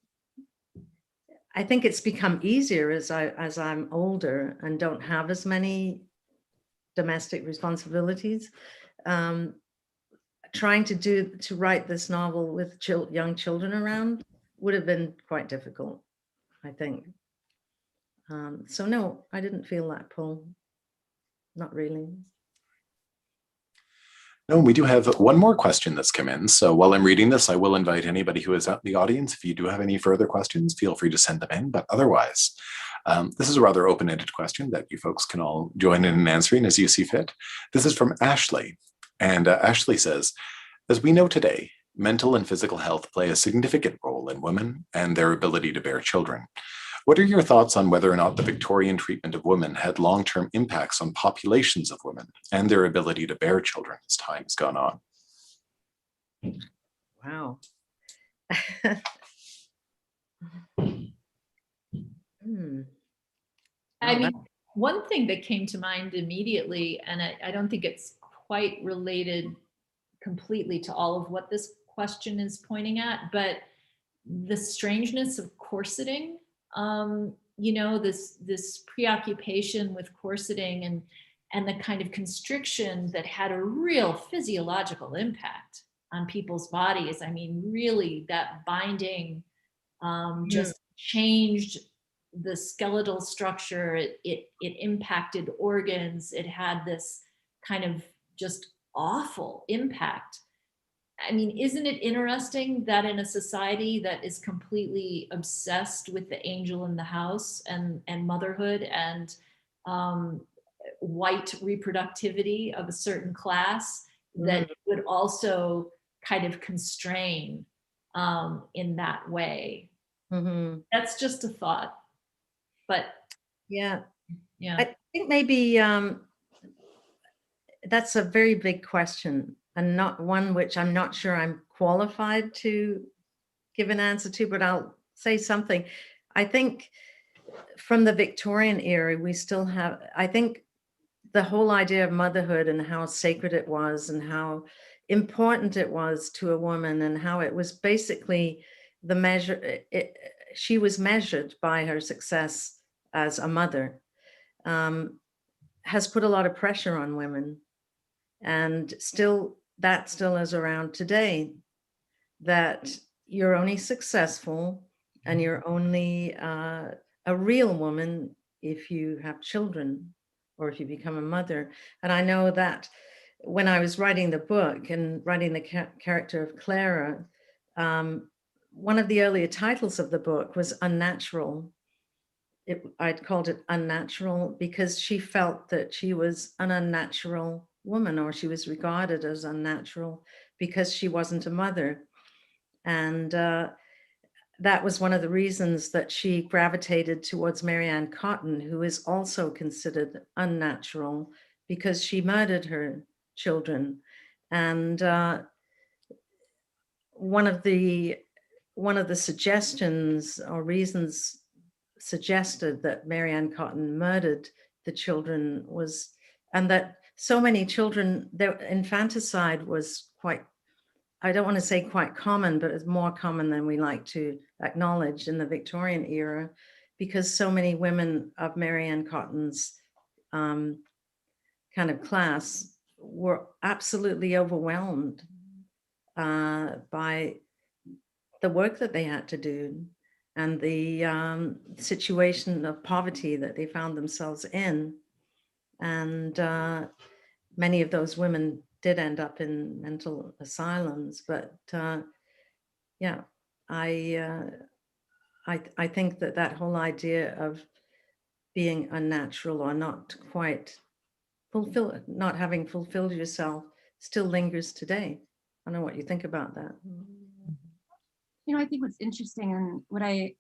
[SPEAKER 2] it's become easier as I'm older and don't have as many domestic responsibilities. Trying to write this novel with young children around would have been quite difficult, I think. So no, I didn't feel that pull. Not really.
[SPEAKER 1] No, we do have one more question that's come in. So while I'm reading this, I will invite anybody who is out in the audience. If you do have any further questions, feel free to send them in. But otherwise, this is a rather open-ended question that you folks can all join in answering as you see fit. This is from Ashley. And Ashley says, as we know today, mental and physical health play a significant role in women and their ability to bear children. What are your thoughts on whether or not the Victorian treatment of women had long-term impacts on populations of women and their ability to bear children as time has gone on?
[SPEAKER 2] Wow.
[SPEAKER 3] I mean, one thing that came to mind immediately, and I don't think it's quite related completely to all of what this question is pointing at, but the strangeness of corseting, you know, this preoccupation with corseting and the kind of constriction that had a real physiological impact on people's bodies. I mean, really that binding just changed the skeletal structure. It impacted organs. It had this kind of just awful impact. I mean, isn't it interesting that in a society that is completely obsessed with the angel in the house and motherhood and white reproductivity of a certain class, that it would also kind of constrain in that way? That's just a thought, but
[SPEAKER 2] yeah.
[SPEAKER 3] I
[SPEAKER 2] think maybe that's a very big question and not one which I'm not sure I'm qualified to give an answer to, but I'll say something. I think from the Victorian era, we still have, I think the whole idea of motherhood and how sacred it was and how important it was to a woman and how it was basically the measure, she was measured by her success as a mother, has put a lot of pressure on women. And that still is around today, that you're only successful and you're only a real woman if you have children or if you become a mother. And I know that when I was writing the book and writing the character of Clara, one of the earlier titles of the book was Unnatural. I'd called it Unnatural because she felt that she was an unnatural woman, or she was regarded as unnatural because she wasn't a mother. And that was one of the reasons that she gravitated towards Marianne Cotton, who is also considered unnatural because she murdered her children. And one of the suggestions or reasons suggested that Marianne Cotton murdered the children was, and that so many children, their infanticide was quite, I don't want to say quite common, but it's more common than we like to acknowledge in the Victorian era, because so many women of Marianne Cotton's kind of class were absolutely overwhelmed by the work that they had to do and the situation of poverty that they found themselves in. And many of those women did end up in mental asylums, but yeah, I I think that that whole idea of being unnatural or not quite not having fulfilled yourself still lingers today. I don't know what you think about that.
[SPEAKER 4] I think what's interesting, and what I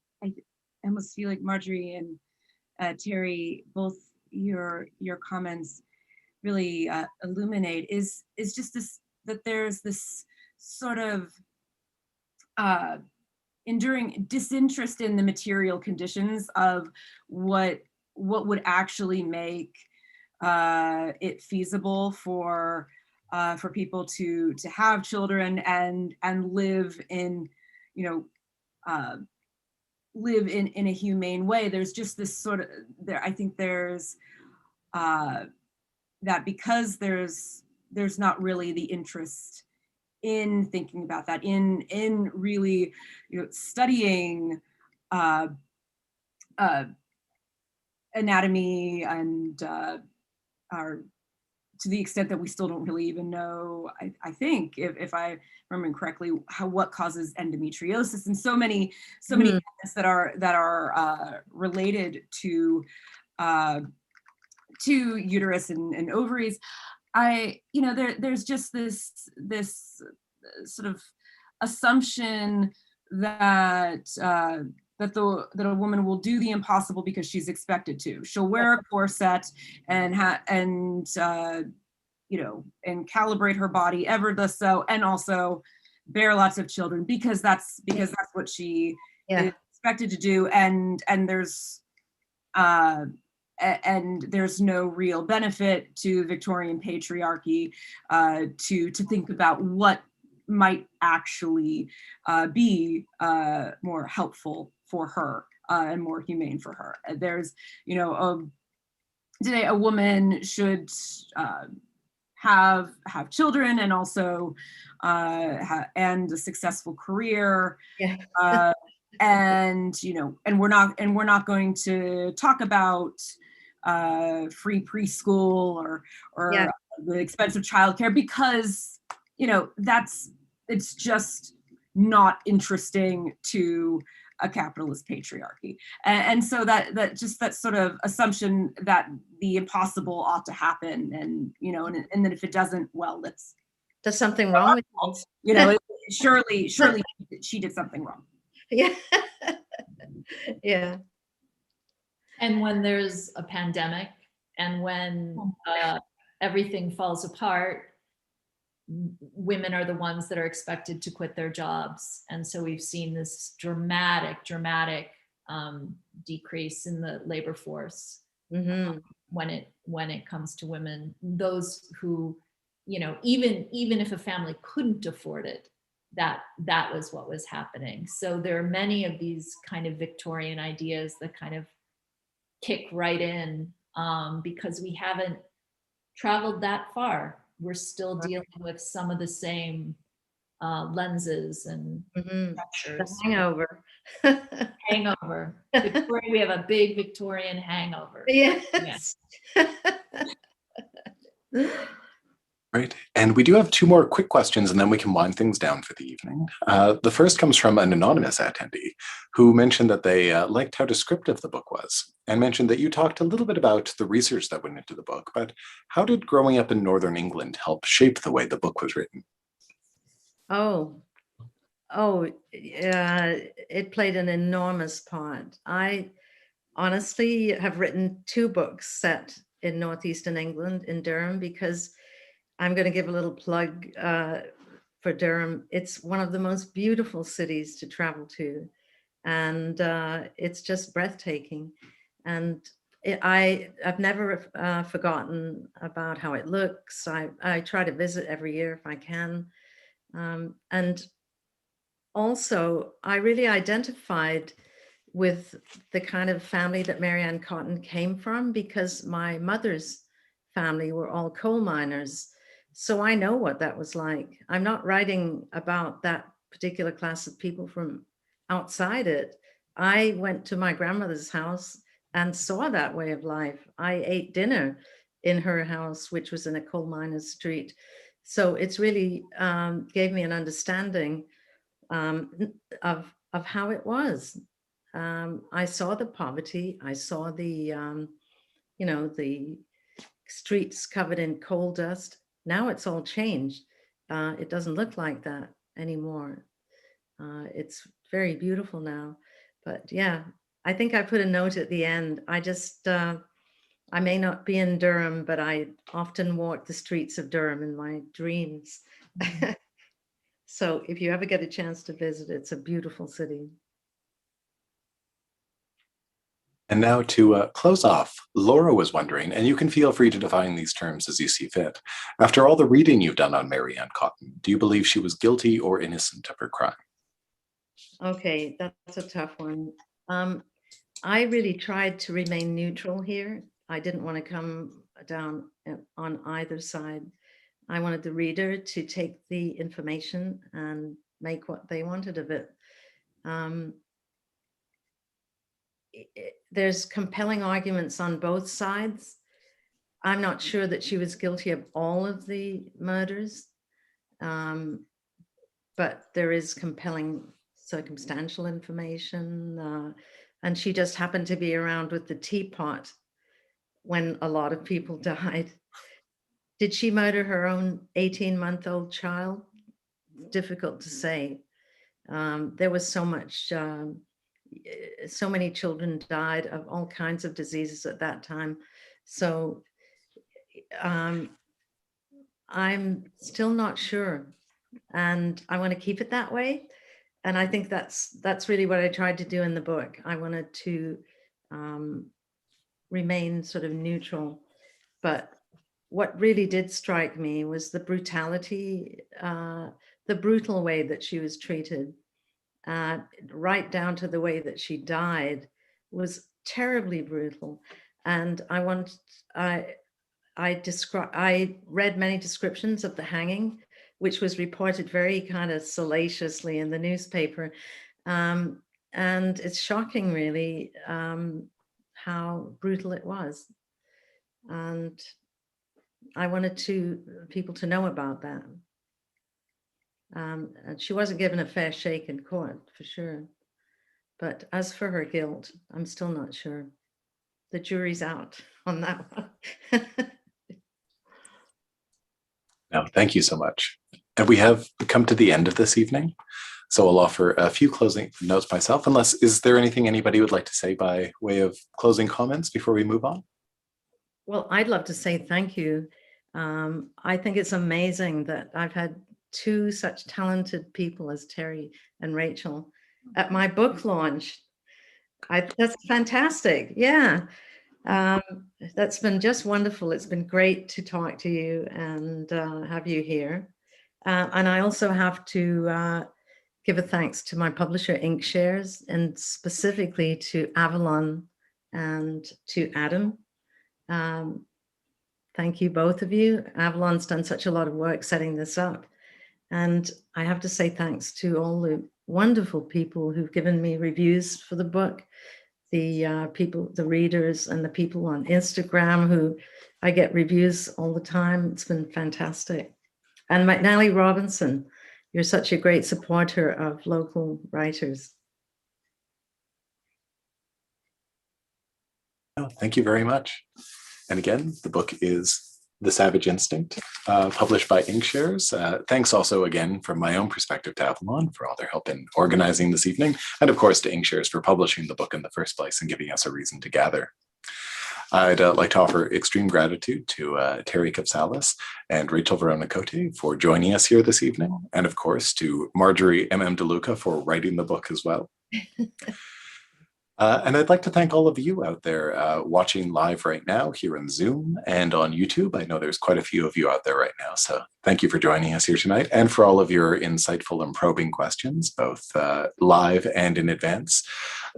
[SPEAKER 4] almost feel like Marjorie and Terri, both your comments really illuminate is just this, that there's this sort of enduring disinterest in the material conditions of what would actually make it feasible for people to have children and live in, live in a humane way. There's just this sort of there. I think there's that because there's not really the interest in thinking about that, in really, studying anatomy and our, to the extent that we still don't really even know, I think, if I remember correctly, what causes endometriosis, and so many elements that are related to uterus and ovaries. There's just this sort of assumption that that a woman will do the impossible because she's expected to. She'll wear a corset and calibrate her body ever thus so, and also bear lots of children because that's what she is expected to do. And there's no real benefit to Victorian patriarchy to think about what might actually be more helpful for her and more humane for her. There's, today a woman should have children and also and a successful career.
[SPEAKER 2] Yeah.
[SPEAKER 4] And we're not going to talk about free preschool or the expensive childcare because it's just not interesting to a capitalist patriarchy. And so that just that sort of assumption that the impossible ought to happen, and and then if it doesn't, well,
[SPEAKER 2] there's something wrong with
[SPEAKER 4] it. Surely she did something wrong.
[SPEAKER 2] Yeah. Yeah.
[SPEAKER 3] And when there's a pandemic and when everything falls apart, women are the ones that are expected to quit their jobs. And so we've seen this dramatic decrease in the labor force when it comes to women, those who, even if a family couldn't afford it, that was what was happening. So there are many of these kind of Victorian ideas that kind of kick right in because we haven't traveled that far. We're still dealing with some of the same lenses and pressures.
[SPEAKER 2] The hangover.
[SPEAKER 3] Hangover. Victoria, we have a big Victorian hangover.
[SPEAKER 2] Yes.
[SPEAKER 1] Right. And we do have two more quick questions and then we can wind things down for the evening. The first comes from an anonymous attendee who mentioned that they liked how descriptive the book was and mentioned that you talked a little bit about the research that went into the book, but how did growing up in Northern England help shape the way the book was written?
[SPEAKER 2] It played an enormous part. I honestly have written 2 books set in Northeastern England, in Durham, because I'm going to give a little plug for Durham. It's one of the most beautiful cities to travel to, and it's just breathtaking. And I've never forgotten about how it looks. I try to visit every year if I can. And also, I really identified with the kind of family that Marianne Cotton came from because my mother's family were all coal miners. So I know what that was like. I'm not writing about that particular class of people from outside it. I went to my grandmother's house and saw that way of life. I ate dinner in her house, which was in a coal miner's street. So it's really gave me an understanding of how it was. I saw the poverty. I saw the, the streets covered in coal dust. Now it's all changed. It doesn't look like that anymore. It's very beautiful now. But yeah, I think I put a note at the end. I may not be in Durham, but I often walk the streets of Durham in my dreams. So if you ever get a chance to visit, it's a beautiful city.
[SPEAKER 1] And now to close off, Laura was wondering, and you can feel free to define these terms as you see fit. After all the reading you've done on Mary Ann Cotton, do you believe she was guilty or innocent of her crime?
[SPEAKER 2] Okay, that's a tough one. I really tried to remain neutral here. I didn't want to come down on either side. I wanted the reader to take the information and make what they wanted of it. There's compelling arguments on both sides. I'm not sure that she was guilty of all of the murders, but there is compelling circumstantial information. And she just happened to be around with the teapot when a lot of people died. Did she murder her own 18-month-old child? Difficult to say. There was so much, so many children died of all kinds of diseases at that time. So I'm still not sure. And I want to keep it that way. And I think that's really what I tried to do in the book. I wanted to remain sort of neutral. But what really did strike me was the brutality, the brutal way that she was treated, right down to the way that she died was terribly brutal. And I read many descriptions of the hanging, which was reported very kind of salaciously in the newspaper. And it's shocking, really, how brutal it was. And I wanted people to know about that. And she wasn't given a fair shake in court, for sure. But as for her guilt, I'm still not sure. The jury's out on that one.
[SPEAKER 1] No, thank you so much. And we have come to the end of this evening. So I'll offer a few closing notes myself, unless, is there anything anybody would like to say by way of closing comments before we move on?
[SPEAKER 2] Well, I'd love to say thank you. I think it's amazing that I've had two such talented people as Terri and Rachel at my book launch. That's fantastic. Yeah. That's been just wonderful. It's been great to talk to you and have you here. And I also have to give a thanks to my publisher, Inkshares, and specifically to Avalon and to Adam. Thank you, both of you. Avalon's done such a lot of work setting this up. And I have to say thanks to all the wonderful people who've given me reviews for the book, the people, the readers, and the people on Instagram who I get reviews all the time. It's been fantastic. And McNally Robinson, you're such a great supporter of local writers.
[SPEAKER 1] Oh, thank you very much. And again, the book is The Savage Instinct, published by Inkshares. Thanks also again from my own perspective to Avalon for all their help in organizing this evening, and of course to Inkshares for publishing the book in the first place and giving us a reason to gather. I'd like to offer extreme gratitude to Terri Kapsalis and Rachel Vorona Cote for joining us here this evening, and of course to Marjorie DeLuca for writing the book as well. And I'd like to thank all of you out there watching live right now here in Zoom and on YouTube. I know there's quite a few of you out there right now, so thank you for joining us here tonight and for all of your insightful and probing questions, both live and in advance.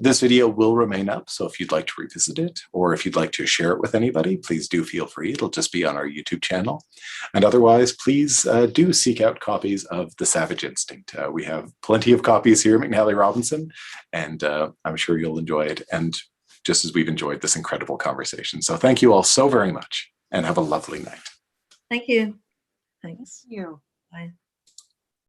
[SPEAKER 1] This video will remain up, so if you'd like to revisit it or if you'd like to share it with anybody, please do feel free. It'll just be on our YouTube channel. And otherwise, please do seek out copies of The Savage Instinct. We have plenty of copies here at McNally Robinson, and I'm sure you'll enjoy it, and just as we've enjoyed this incredible conversation. So thank you all so very much, and have a lovely night.
[SPEAKER 2] Thank you. Thanks.
[SPEAKER 4] Thank you.
[SPEAKER 2] Bye.